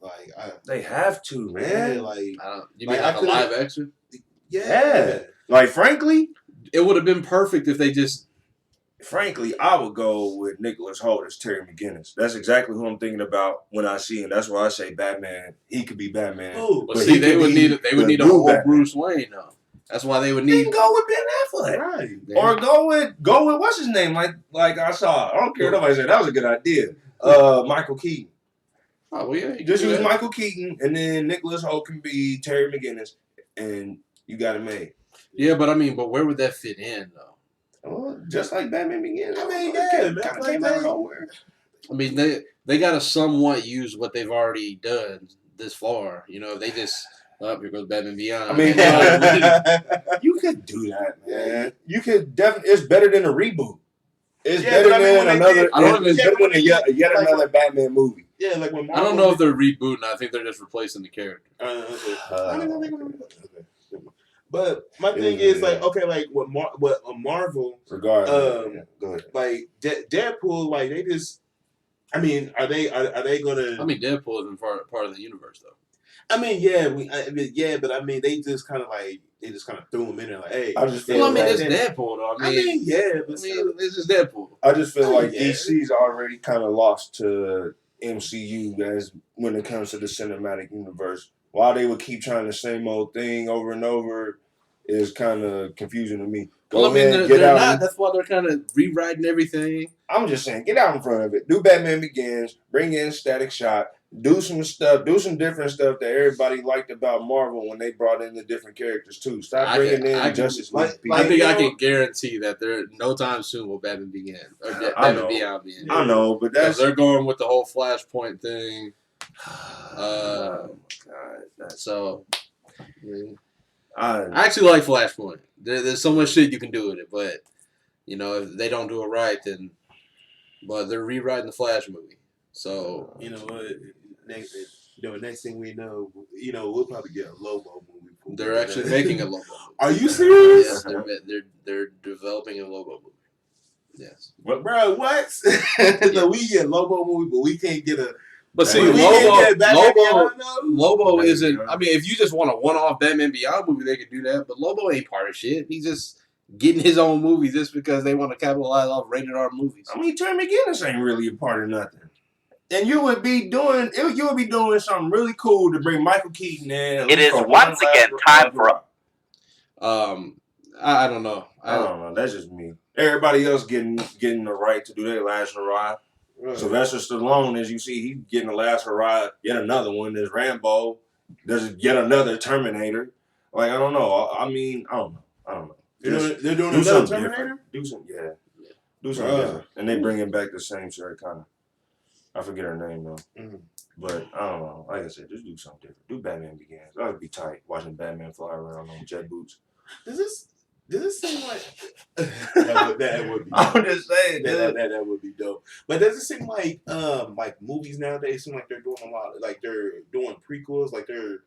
they have to, man. Yeah, like you mean like a live action? Yeah. Like frankly, it would have been perfect if they just. Frankly, I would go with Nicholas Hoult as Terry McGinnis. That's exactly who I'm thinking about when I see him. That's why I say Batman. He could be Batman. Ooh, but see, they would need a whole Batman. Bruce Wayne though. That's why they would need. You can go with Ben Affleck, right? Or go with what's his name? Like I saw. I don't care. Nobody said that was a good idea. Michael Keaton. Oh well, yeah. Just use Michael Keaton, and then Nicholas Hoult can be Terry McGinnis, and you got it made. Yeah, but where would that fit in though? Oh, just like Batman Begins. I mean, yeah, man. Came out of nowhere. I mean, they got to somewhat use what they've already done this far. You know, they just here goes Batman Beyond. I mean, you could do that, man. You could definitely. It's better than a reboot. It's better than another. It's better than yet another Batman movie. Yeah, like when Marvel, I don't know if they're rebooting. I think they're just replacing the character. But my thing is like, okay, like what Marvel, regardless, go ahead. Like Deadpool, like they just I mean, are they gonna? I mean, Deadpool isn't part of the universe though. I mean, yeah, but I mean, they just kind of threw him in there, like, hey. I just feel Well, I mean, like it's Deadpool though. I mean, yeah, but this is Deadpool. I just feel like yeah. DC's already kind of lost to MCU as when it comes to the cinematic universe. Why they would keep trying the same old thing over and over is kind of confusing to me. Well, I mean, they're not. That's why they're kind of rewriting everything. I'm just saying, get out in front of it. Do Batman Begins. Bring in Static Shock. Do some stuff. Do some different stuff that everybody liked about Marvel when they brought in the different characters too. Stop bringing in Justice League. I think I can guarantee that there no time soon will Batman Begin or Batman Beyond begin. I know, but they're going with the whole Flashpoint thing. Oh my God! So. I actually like Flashpoint. There's so much shit you can do with it, but you know if they don't do it right, then but they're rewriting the Flash movie. So you know what? Next thing we know, we'll probably get a Lobo movie. They're actually making a Lobo movie. Are you serious? Yes, they're developing a Lobo movie. Yes. But bro, what? So we get Lobo movie, but we can't get a. But see, Lobo isn't. I mean, if you just want a one-off Batman Beyond movie, they could do that. But Lobo ain't part of shit. He's just getting his own movie just because they want to capitalize off rated R movies. I mean, Terry McGinnis ain't really a part of nothing. And you would be doing something really cool to bring Michael Keaton in. It is once again time for. I don't know. I don't know. That's just me. Everybody else getting the right to do their last hurrah. Right. Sylvester Stallone, as you see, he's getting the last hurrah. Yet another one. There's Rambo. There's yet another Terminator. Like I don't know. I mean, I don't know. They're doing another Terminator. Do something different. And they bringing back the same Sarah Connor. I forget her name though. Mm-hmm. But I don't know. Like I said, just do something different. Do Batman Begins. That would be tight. Watching Batman fly around on jet boots. Does this seem like that would be? I'm just saying that would be dope. But does it seem like movies nowadays seem like they're doing a lot, like they're doing prequels, like they're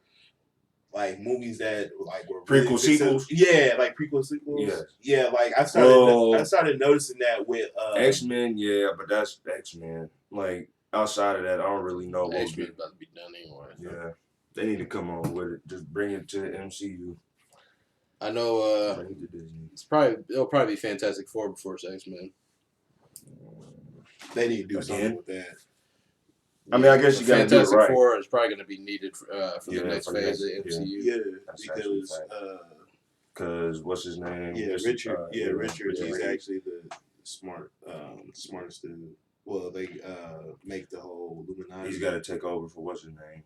like movies that like were prequel really sequels? Yeah, like prequel sequels. Yeah, like I started noticing that with X-Men. Yeah, but that's X-Men. Like outside of that, I don't really know. X-Men about to be done anyway. Yeah, they need to come on with it. Just bring it to the MCU. I know it'll probably be Fantastic Four before it's X-Men. They need to do something with that. I mean, I guess you got to do it right. Fantastic Four is probably going to be needed for the next phase of the MCU. Yeah, because what's his name? Yeah, Richard. Richard. He's actually the smartest dude. Well, they make the whole Illuminati. He's got to take over for what's his name?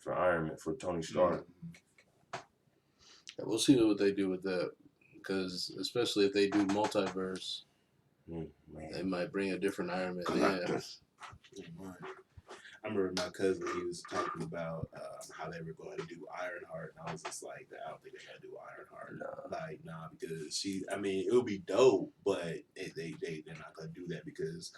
For Iron Man, for Tony Stark. Mm-hmm. Yeah, we'll see what they do with that, because especially if they do multiverse, they might bring a different Iron Man. Yeah. I remember my cousin, he was talking about how they were going to do Ironheart, and I was just like, I don't think they're going to do Ironheart. Nah, because it would be dope, but they're not going to do that because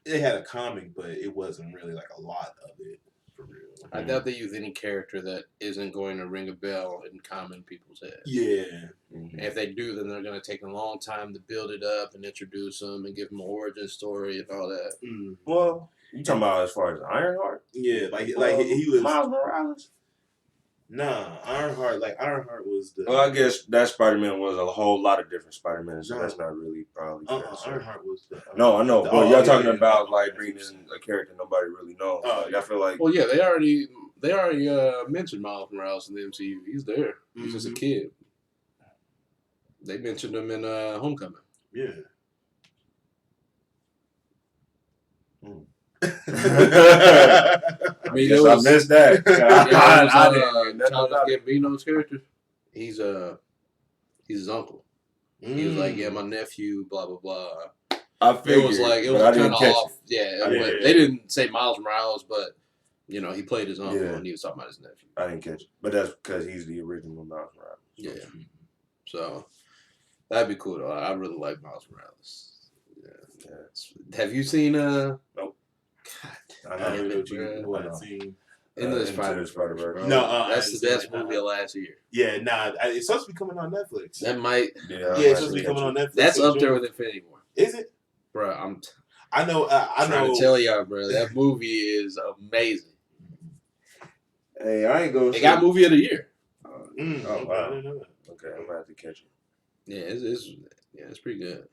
they had a comic, but it wasn't really like a lot of it for real. I doubt they use any character that isn't going to ring a bell in common people's heads. Yeah. Mm-hmm. If they do, then they're going to take a long time to build it up and introduce them and give them an origin story and all that. Mm. Well, you talking about as far as Ironheart? Yeah, like he was Miles Morales. Nah, Ironheart was the. Well, I guess that Spider-Man was a whole lot of different Spider-Man, so that's not really probably. Ironheart was the. No, I know, but y'all talking about like bringing in a character nobody really knows. I feel like. Well, yeah, they already mentioned Miles Morales in the MCU. He's there. He's just a kid. They mentioned him in Homecoming. Yeah. I mean, I missed that. Childish Gambino's character. He's his uncle. He was like, yeah, my nephew, blah blah blah. I figured, it was kind of off. Yeah, they didn't say Miles Morales, but he played his uncle and he was talking about his nephew. I didn't catch it, but that's because he's the original Miles Morales. Yeah, so that'd be cool though. I really like Miles Morales. Yeah. Have you seen Nope. God, I know what I've seen. Into the Spider-Verse. No, that's the best movie of last year. Yeah, it's supposed to be coming on Netflix. That might. Yeah, it's supposed to be coming on Netflix. That's up there with Infinity War. Is it? Bro, I know. I'm trying to tell y'all, bro, that movie is amazing. Hey, I ain't gonna. It got movie of the year. Oh Okay, wow. I didn't know that. Okay, I'm gonna have to catch it. Yeah, it's pretty good.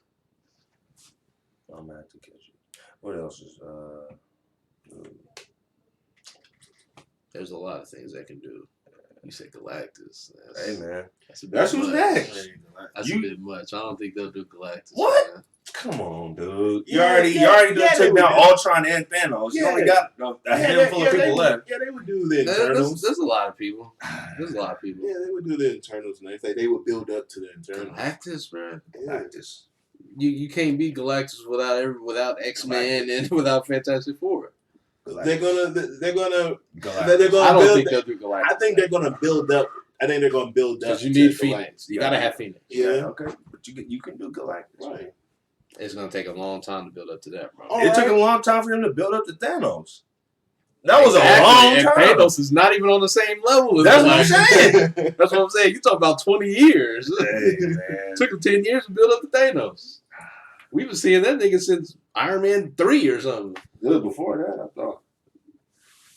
I'm gonna have to catch it. What else is There's a lot of things that can do. You said Galactus. Hey man, That's a bit that's who's much. next. That's a bit much. I don't think they'll do Galactus. What? Man. Come on, dude. You Yeah, already yeah, took down Ultron and Thanos. You Yeah. only got a handful of people left. Yeah, they would do the Eternals. There's a lot of people. There's a lot of people. Yeah, they would do the Eternals, and they would build up to the Eternals. Galactus, man. Galactus. You can't beat Galactus without X-Men and without Fantastic Four. They're gonna Galactus. I don't build. think they'll do Galactus. I think they're gonna build up. I think they're gonna build up. Because you need to Phoenix. You gotta have Phoenix. Yeah, Yeah. okay. But you can do Galactus. Right. It's gonna take a long time to build up to that, bro. All It took right. a long time for him to build up to Thanos. That was Exactly. a long And time. Thanos is not even on the same level as That's what I'm Galactus. saying. That's what I'm saying. You talk about 20 years. Hey, man. Took him 10 years to build up to Thanos. We've been seeing that nigga since Iron Man 3 or something. Good before that, I thought.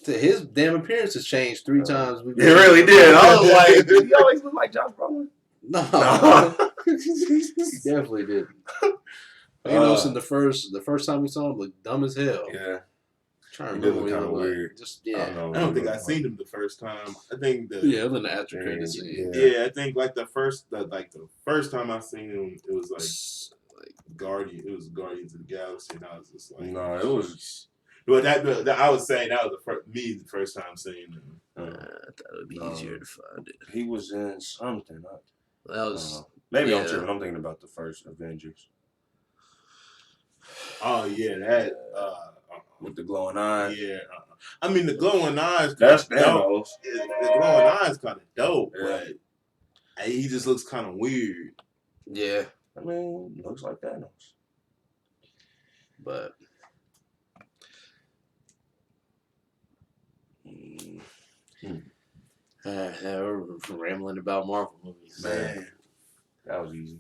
His damn appearance has changed 3 times. It really did. I was like, did he always look like Josh Brolin? No. No. He definitely didn't. Thanos in the first time we saw him looked dumb as hell. Yeah. Trying to He did remember look what he kinda looked weird. like. Just I don't think I seen him the first time. I think Yeah, it was in the after credit scene. Yeah, I think like the first time I seen him, it was like Guardian. It was Guardians of the Galaxy, and I was just like, No, it was. But that I was saying that was the first time seeing him. I thought it would be easier to find it. He was in something. That was Maybe I'm yeah. tripping. I'm thinking about the first Avengers Oh yeah, that. with the glowing eyes. Yeah, I mean the glowing eyes. That's kinda dope. Thanos. The glowing eyes kind of dope, Yeah. but he just looks kind of weird. yeah, I mean, looks like Thanos. but we're rambling about Marvel movies. Man, that was easy.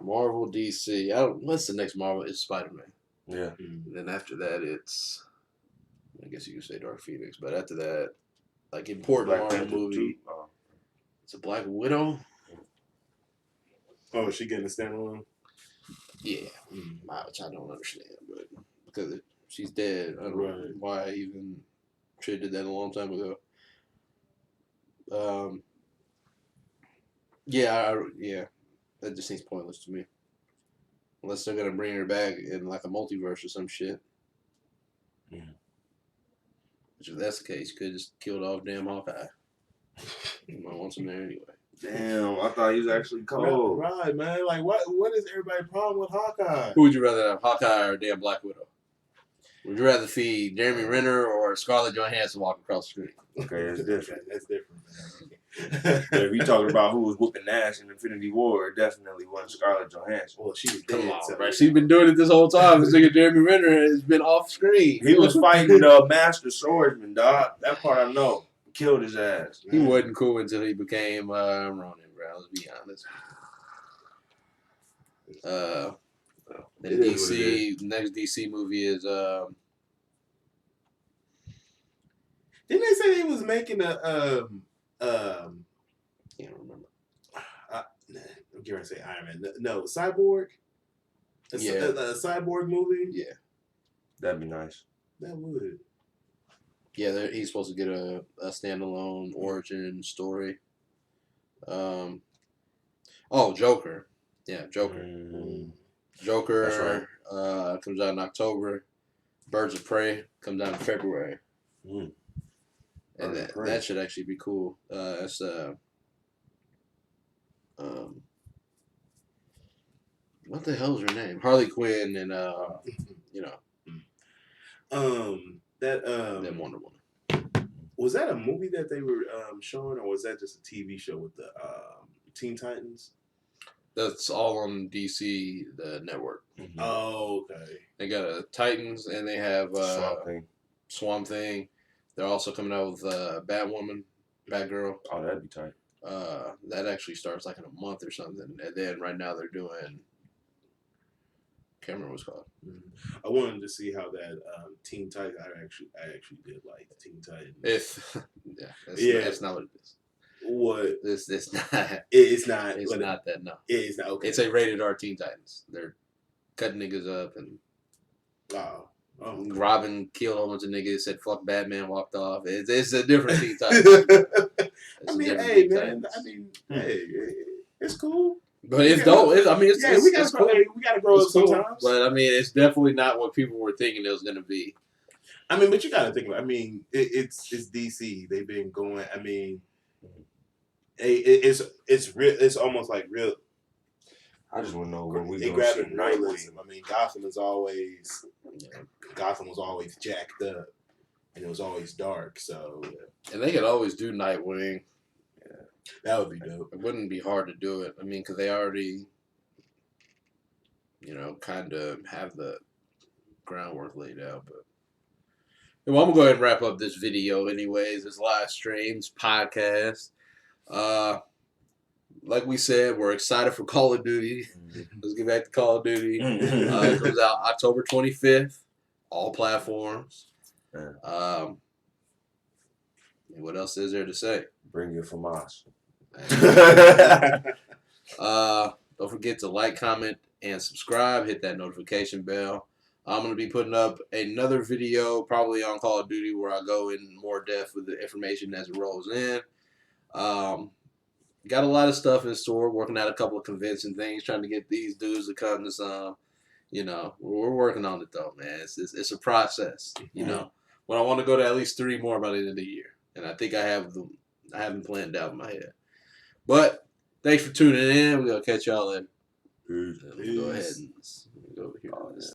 Marvel, DC. What's the next Marvel? It's Spider-Man. Yeah. And then after that, it's I guess you could say Dark Phoenix. But after that, like important Black Marvel Panther movie, 2. Oh. it's a Black Widow. Oh, is she getting a standalone? Yeah, which I don't understand, but because she's dead, I don't know why I even should have did that a long time ago. Yeah, that just seems pointless to me. Unless they're gonna bring her back in like a multiverse or some shit. Yeah. Which if that's the case, you could have just killed off damn Hawkeye. You might want some there anyway. Damn, I thought he was actually cold. Right, man. Like, what is everybody's problem with Hawkeye? Who would you rather have, Hawkeye or damn Black Widow? Would you rather see Jeremy Renner or Scarlett Johansson walk across the street? Okay, that's different. That's different. But if you're talking about who was whooping ass in Infinity War, it definitely wasn't Scarlett Johansson. Well, she was Come dead. on, so- right? She's been doing it this whole time. This nigga Jeremy Renner has been off screen. He was fighting the master swordsman, dog. That part I know. Killed his ass. He wasn't cool until he became Ronin, bro. Let's be honest. The It is what it DC next DC movie is Didn't they say they was making a can't remember. I'm going to say Iron Man. No, Cyborg. A Cyborg movie. Yeah, That'd be nice. That would. yeah. He's supposed to get a standalone origin story. Joker. Yeah, Joker. Joker. That's right. Comes out in October. Birds of Prey comes out in February. Mm. And Birds of Prey. that should actually be cool. It's what the hell's her name? Harley Quinn and then Wonder Woman. Was that a movie that they were showing, or was that just a TV show with the Teen Titans? That's all on DC the network. Mm-hmm. Oh, okay. They got a Titans and they have Swamp Thing. Swamp Thing. They're also coming out with Batwoman, Batgirl. Oh, that'd be tight. That actually starts like in a month or something. And then right now they're doing Can't remember what it's called. I wanted to see how that Teen Titans. I actually did like the Teen Titans. That's not what it is. What? It's not. It's not. It's not that. No. It's not. Okay. It's a rated R Teen Titans. They're cutting niggas up and. Oh. Robin killed a whole bunch of niggas. Said fuck Batman. Walked off. It's a different Teen Titans. Hey man. Hey, it's cool. But it's dope. We gotta grow up cool. sometimes. But I mean, it's definitely not what people were thinking it was gonna be. I mean, but you gotta think about. I mean, it's DC. They've been going. I mean, it's real. It's almost like real. I just want to know when we They gonna grab see it realism. I mean, Gotham was always jacked up, and it was always dark. So, and they could always do Nightwing. That would be dope. It wouldn't be hard to do it. I mean, because they already, kind of have the groundwork laid out. But well, I'm gonna go ahead and wrap up this video, anyways. This live streams podcast. Like we said, we're excited for Call of Duty. Let's get back to Call of Duty. It comes out October 25th, all platforms. What else is there to say? Bring your FAMAS. Don't forget to like, comment, and subscribe. Hit that notification bell. I'm going to be putting up another video probably on Call of Duty where I go in more depth with the information as it rolls in. Got a lot of stuff in store, working out a couple of convincing things, trying to get these dudes to come to some. We're working on it though, man. It's a process. But I want to go to at least 3 more by the end of the year, and I think I haven't planned out in my head. But thanks for tuning in. We're gonna catch y'all later. Peace. Go ahead and go over here.